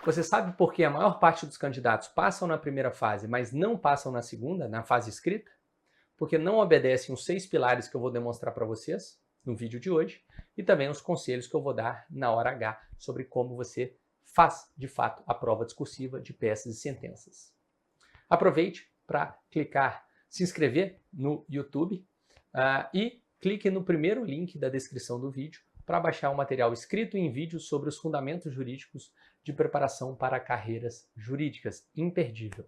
Você sabe por que a maior parte dos candidatos passam na primeira fase, mas não passam na segunda, na fase escrita? Porque não obedecem os 6 pilares que eu vou demonstrar para vocês no vídeo de hoje e também os conselhos que eu vou dar na hora H sobre como você faz, de fato, a prova discursiva de peças e sentenças. Aproveite para clicar, se inscrever no YouTube e clique no primeiro link da descrição do vídeo para baixar o material escrito em vídeo sobre os fundamentos jurídicos de preparação para carreiras jurídicas. Imperdível.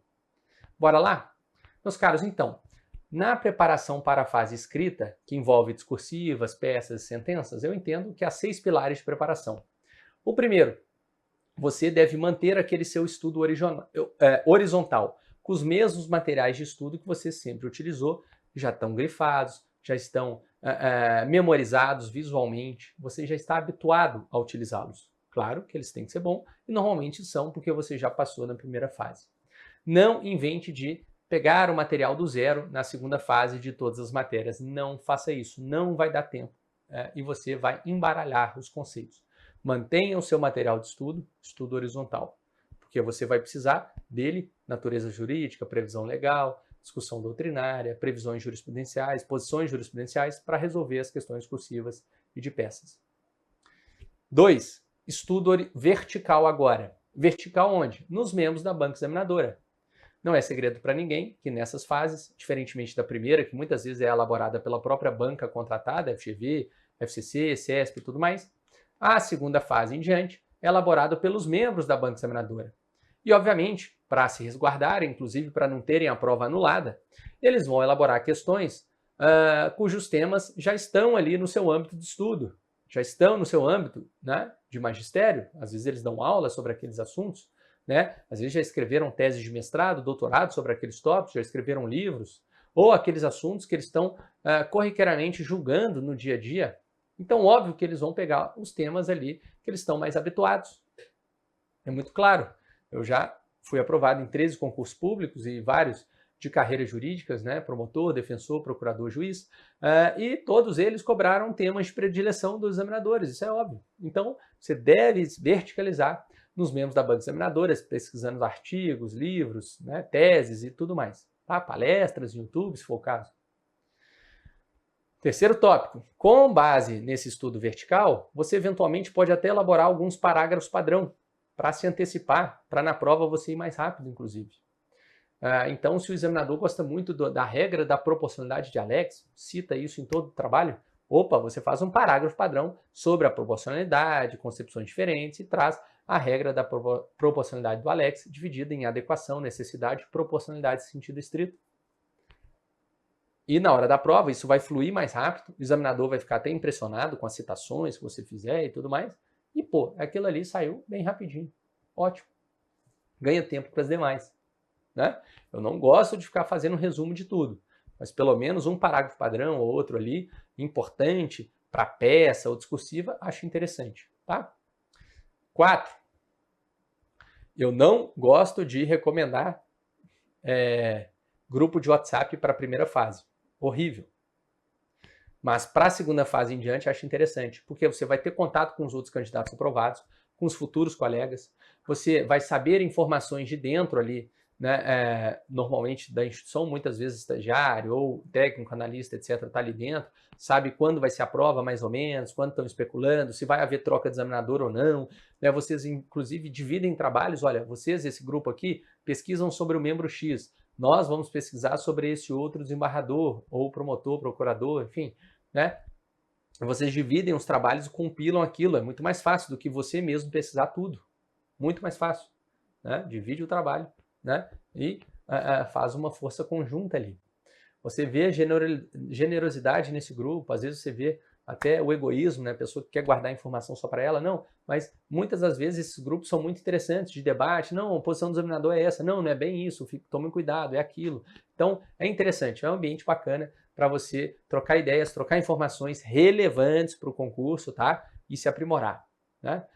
Bora lá? Meus caros, então, na preparação para a fase escrita, que envolve discursivas, peças e sentenças, eu entendo que há 6 pilares de preparação. O primeiro, você deve manter aquele seu estudo horizontal, com os mesmos materiais de estudo que você sempre utilizou, já estão grifados, já estão memorizados visualmente, você já está habituado a utilizá-los. Claro que eles têm que ser bons, e normalmente são porque você já passou na primeira fase. Não invente de pegar o material do zero na segunda fase de todas as matérias. Não faça isso, não vai dar tempo e você vai embaralhar os conceitos. Mantenha o seu material de estudo, estudo horizontal, porque você vai precisar dele, natureza jurídica, previsão legal, discussão doutrinária, previsões jurisprudenciais, posições jurisprudenciais para resolver as questões discursivas e de peças. 2. Estudo vertical agora. Vertical onde? Nos membros da banca examinadora. Não é segredo para ninguém que nessas fases, diferentemente da primeira, que muitas vezes é elaborada pela própria banca contratada, FGV, FCC, CESP e tudo mais, a segunda fase em diante é elaborada pelos membros da banca examinadora. E, obviamente, para se resguardarem, inclusive para não terem a prova anulada, eles vão elaborar questões cujos temas já estão ali no seu âmbito de estudo, já estão no seu âmbito, né, de magistério, às vezes eles dão aula sobre aqueles assuntos, né? Às vezes já escreveram teses de mestrado, doutorado sobre aqueles tópicos, já escreveram livros, ou aqueles assuntos que eles estão corriqueiramente julgando no dia a dia. Então, óbvio que eles vão pegar os temas ali que eles estão mais habituados. É muito claro. Eu já fui aprovado em 13 concursos públicos e vários de carreiras jurídicas, né? Promotor, defensor, procurador, juiz, e todos eles cobraram temas de predileção dos examinadores, isso é óbvio. Então, você deve verticalizar nos membros da banca examinadora, pesquisando artigos, livros, né, teses e tudo mais. Tá? Palestras, YouTube, se for o caso. Terceiro tópico. Com base nesse estudo vertical, você eventualmente pode até elaborar alguns parágrafos padrão para se antecipar, para na prova você ir mais rápido, inclusive. Então, se o examinador gosta muito da regra da proporcionalidade de Alex, cita isso em todo o trabalho, opa, você faz um parágrafo padrão sobre a proporcionalidade, concepções diferentes e traz a regra da proporcionalidade do Alex dividida em adequação, necessidade, proporcionalidade em sentido estrito. E na hora da prova, isso vai fluir mais rápido, o examinador vai ficar até impressionado com as citações que você fizer e tudo mais. E, pô, aquilo ali saiu bem rapidinho. Ótimo. Ganha tempo para as demais. Né? Eu não gosto de ficar fazendo um resumo de tudo, mas pelo menos um parágrafo padrão ou outro ali, importante para peça ou discursiva, acho interessante. Tá? 4. Eu não gosto de recomendar grupo de WhatsApp para a primeira fase. Horrível. Mas para a segunda fase em diante, acho interessante, porque você vai ter contato com os outros candidatos aprovados, com os futuros colegas, você vai saber informações de dentro ali, né, normalmente da instituição, muitas vezes estagiário ou técnico, analista, etc., está ali dentro, sabe quando vai ser a prova, mais ou menos, quando estão especulando, se vai haver troca de examinador ou não. Né, vocês, inclusive, dividem trabalhos. Olha, vocês, esse grupo aqui, pesquisam sobre o membro X. Nós vamos pesquisar sobre esse outro desembargador, ou promotor, procurador, enfim. Né? Vocês dividem os trabalhos e compilam aquilo. É muito mais fácil do que você mesmo pesquisar tudo. Muito mais fácil. Né? Divide o trabalho. Né? E faz uma força conjunta ali. Você vê a generosidade nesse grupo, às vezes você vê até o egoísmo, né? A pessoa que quer guardar informação só para ela, não, mas muitas das vezes esses grupos são muito interessantes de debate, não, a posição do examinador é essa, não é bem isso, tomem cuidado, é aquilo. Então, é interessante, é um ambiente bacana para você trocar ideias, trocar informações relevantes para o concurso, tá? E se aprimorar, né?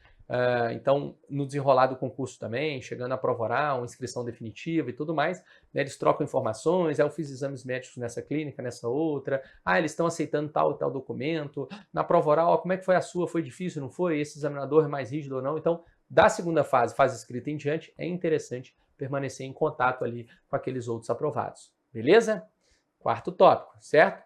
Então, no desenrolar do concurso também, chegando a prova oral, inscrição definitiva e tudo mais, né, eles trocam informações, eu fiz exames médicos nessa clínica, nessa outra, eles estão aceitando tal e tal documento, na prova oral, como é que foi a sua, foi difícil, não foi? Esse examinador é mais rígido ou não? Então, da segunda fase, fase escrita em diante, é interessante permanecer em contato ali com aqueles outros aprovados. Beleza? Quarto tópico, certo?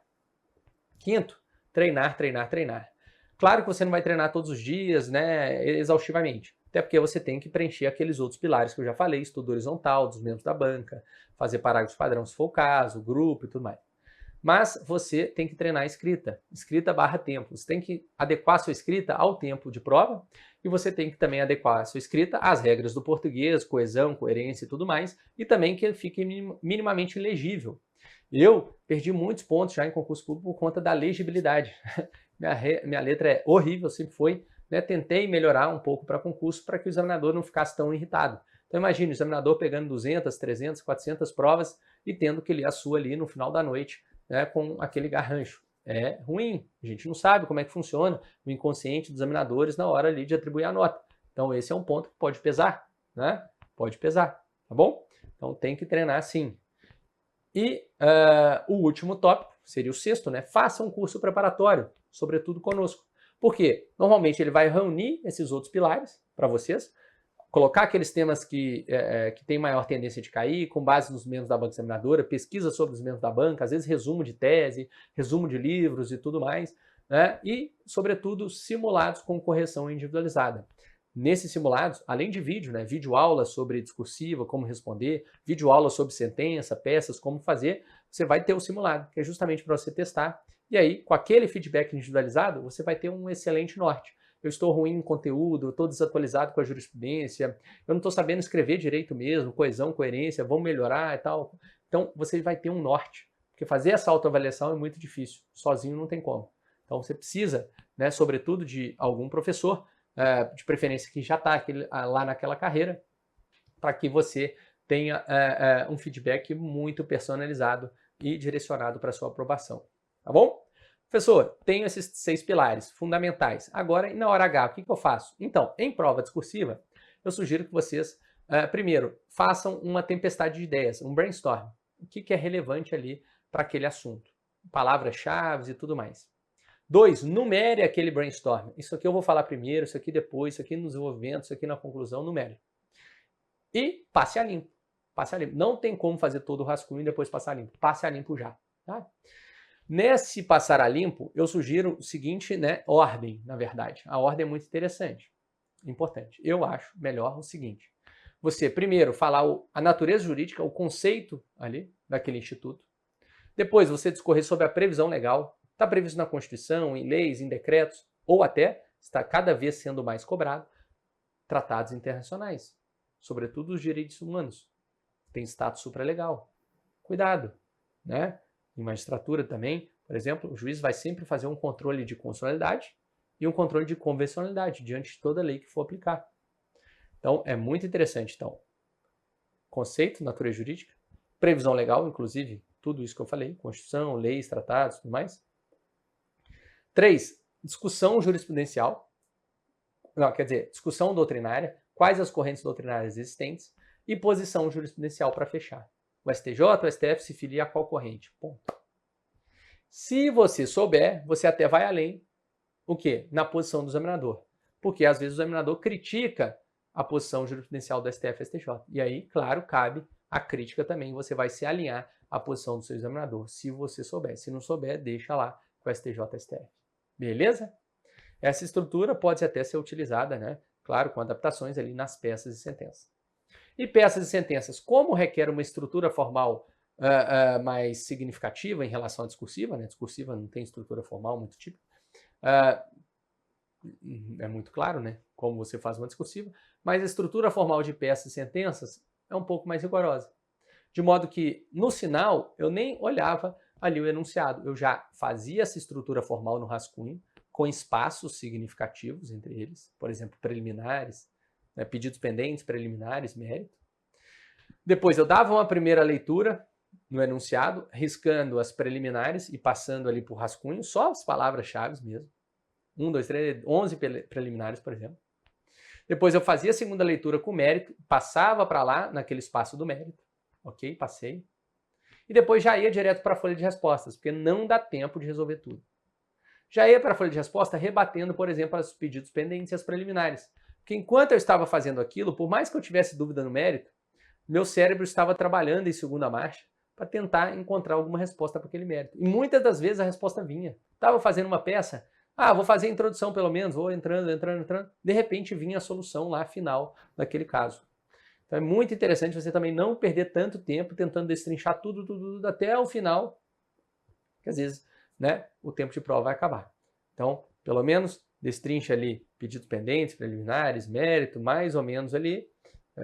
Quinto, treinar, treinar, treinar. Claro que você não vai treinar todos os dias, né, exaustivamente. Até porque você tem que preencher aqueles outros pilares que eu já falei, estudo horizontal dos membros da banca, fazer parágrafos padrão se for o caso, grupo e tudo mais. Mas você tem que treinar a escrita, escrita barra tempo. Você tem que adequar a sua escrita ao tempo de prova e você tem que também adequar a sua escrita às regras do português, coesão, coerência e tudo mais, e também que fique minimamente legível. Eu perdi muitos pontos já em concurso público por conta da legibilidade. Minha letra é horrível, sempre foi. Né? Tentei melhorar um pouco para concurso para que o examinador não ficasse tão irritado. Então imagine o examinador pegando 200, 300, 400 provas e tendo que ler a sua ali no final da noite, né, com aquele garrancho. É ruim, a gente não sabe como é que funciona o inconsciente dos examinadores na hora ali de atribuir a nota. Então esse é um ponto que pode pesar, né? Pode pesar, tá bom? Então tem que treinar sim. E o último tópico, seria o sexto, né? Faça um curso preparatório, sobretudo conosco. Por quê? Normalmente ele vai reunir esses outros pilares para vocês, colocar aqueles temas que têm maior tendência de cair, com base nos membros da banca examinadora, pesquisa sobre os membros da banca, às vezes resumo de tese, resumo de livros e tudo mais, né? E, sobretudo, simulados com correção individualizada. Nesses simulados, além de vídeo, né, vídeo aula sobre discursiva, como responder, vídeo aula sobre sentença, peças, como fazer, você vai ter o simulado, que é justamente para você testar. E aí, com aquele feedback individualizado, você vai ter um excelente norte. Eu estou ruim em conteúdo, eu estou desatualizado com a jurisprudência, eu não estou sabendo escrever direito mesmo, coesão, coerência, vamos melhorar e tal. Então, você vai ter um norte, porque fazer essa autoavaliação é muito difícil, sozinho não tem como. Então, você precisa, né, sobretudo, de algum professor, de preferência que já está lá naquela carreira, para que você tenha um feedback muito personalizado e direcionado para a sua aprovação. Tá bom? Professor, tenho esses 6 pilares fundamentais. Agora, e na hora H, o que eu faço? Então, em prova discursiva, eu sugiro que vocês, primeiro, façam uma tempestade de ideias, um brainstorm. O que é relevante ali para aquele assunto? Palavras-chave e tudo mais. 2, numere aquele brainstorm. Isso aqui eu vou falar primeiro, isso aqui depois, isso aqui no desenvolvimento, isso aqui na conclusão, numere. E passe a limpo. Passe a limpo. Não tem como fazer todo o rascunho e depois passar a limpo. Passe a limpo já. Tá? Nesse passar a limpo, eu sugiro o seguinte, né, ordem, na verdade. A ordem é muito interessante, importante. Eu acho melhor o seguinte. Você, primeiro, falar a natureza jurídica, o conceito ali daquele instituto. Depois, você discorrer sobre a previsão legal. Está previsto na Constituição, em leis, em decretos, ou até, está cada vez sendo mais cobrado, tratados internacionais, sobretudo os direitos humanos. Tem status supralegal. Cuidado, né? Em magistratura também, por exemplo, o juiz vai sempre fazer um controle de constitucionalidade e um controle de convencionalidade diante de toda lei que for aplicar. Então, é muito interessante. Então, conceito, natureza jurídica, previsão legal, inclusive, tudo isso que eu falei, Constituição, leis, tratados, tudo mais. 3, discussão jurisprudencial, não, quer dizer, discussão doutrinária, quais as correntes doutrinárias existentes e posição jurisprudencial para fechar. O STJ, o STF se filia a qual corrente? Ponto. Se você souber, você até vai além, o quê? Na posição do examinador. Porque às vezes o examinador critica a posição jurisprudencial do STF e STJ. E aí, claro, cabe a crítica também, você vai se alinhar à posição do seu examinador, se você souber. Se não souber, deixa lá com o STJ e STF. Beleza? Essa estrutura pode até ser utilizada, né? Claro, com adaptações ali nas peças e sentenças. E peças e sentenças, como requer uma estrutura formal mais significativa em relação à discursiva, né? Discursiva não tem estrutura formal muito típica, é muito claro, né? Como você faz uma discursiva, mas a estrutura formal de peças e sentenças é um pouco mais rigorosa. De modo que, no sinal, eu nem olhava ali o enunciado, eu já fazia essa estrutura formal no rascunho, com espaços significativos entre eles, por exemplo, preliminares, né, pedidos pendentes, preliminares, mérito. Depois eu dava uma primeira leitura no enunciado, riscando as preliminares e passando ali por rascunho, só as palavras-chave mesmo. 1, 2, 3, 11 preliminares, por exemplo. Depois eu fazia a segunda leitura com mérito, passava para lá, naquele espaço do mérito. Ok? Passei. E depois já ia direto para a folha de respostas, porque não dá tempo de resolver tudo. Já ia para a folha de resposta rebatendo, por exemplo, os pedidos pendentes e as preliminares. Porque enquanto eu estava fazendo aquilo, por mais que eu tivesse dúvida no mérito, meu cérebro estava trabalhando em segunda marcha para tentar encontrar alguma resposta para aquele mérito. E muitas das vezes a resposta vinha. Estava fazendo uma peça, vou fazer a introdução pelo menos, vou entrando. De repente vinha a solução lá final daquele caso. Então é muito interessante você também não perder tanto tempo tentando destrinchar tudo até o final, que às vezes, né, o tempo de prova vai acabar. Então, pelo menos destrincha ali pedidos pendentes, preliminares, mérito, mais ou menos ali.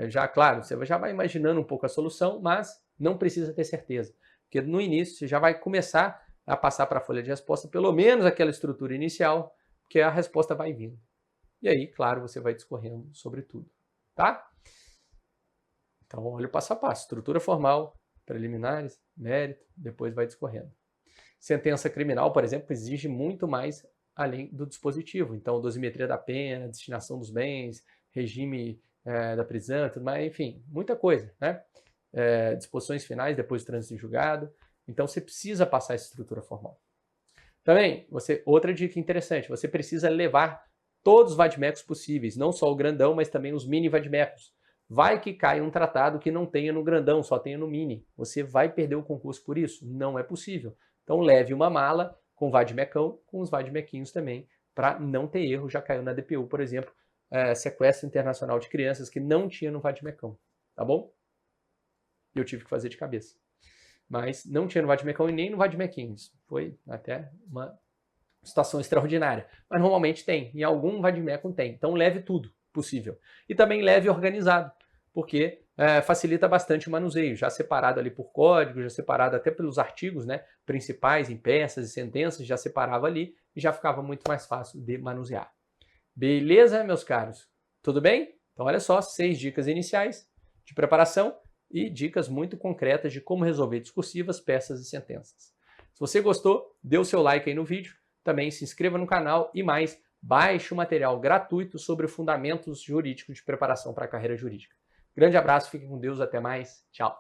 Já, claro, você já vai imaginando um pouco a solução, mas não precisa ter certeza. Porque no início você já vai começar a passar para a folha de resposta pelo menos aquela estrutura inicial, porque a resposta vai vindo. E aí, claro, você vai discorrendo sobre tudo, tá? Então, olha o passo a passo. Estrutura formal, preliminares, mérito, depois vai discorrendo. Sentença criminal, por exemplo, exige muito mais além do dispositivo. Então, dosimetria da pena, destinação dos bens, regime da prisão, tudo mais, enfim, muita coisa, né? Disposições finais depois do trânsito em julgado. Então, você precisa passar essa estrutura formal. Também, outra dica interessante, você precisa levar todos os vademecums possíveis, não só o grandão, mas também os mini vademecums. Vai que cai um tratado que não tenha no grandão, só tenha no mini. Você vai perder o concurso por isso? Não é possível. Então, leve uma mala com vademecum, com os vademequinhos também, para não ter erro. Já caiu na DPU, por exemplo, sequestro internacional de crianças que não tinha no vademecum, tá bom? E eu tive que fazer de cabeça. Mas não tinha no vademecum e nem no vademequim. Isso foi até uma situação extraordinária. Mas normalmente tem, em algum vademecum tem. Então leve tudo possível. E também leve organizado, porque facilita bastante o manuseio, já separado ali por código, já separado até pelos artigos, né, principais em peças e sentenças, já separava ali e já ficava muito mais fácil de manusear. Beleza, meus caros? Tudo bem? Então olha só, 6 dicas iniciais de preparação e dicas muito concretas de como resolver discursivas, peças e sentenças. Se você gostou, dê o seu like aí no vídeo, também se inscreva no canal e mais, baixe o material gratuito sobre fundamentos jurídicos de preparação para a carreira jurídica. Grande abraço, fiquem com Deus, até mais, tchau!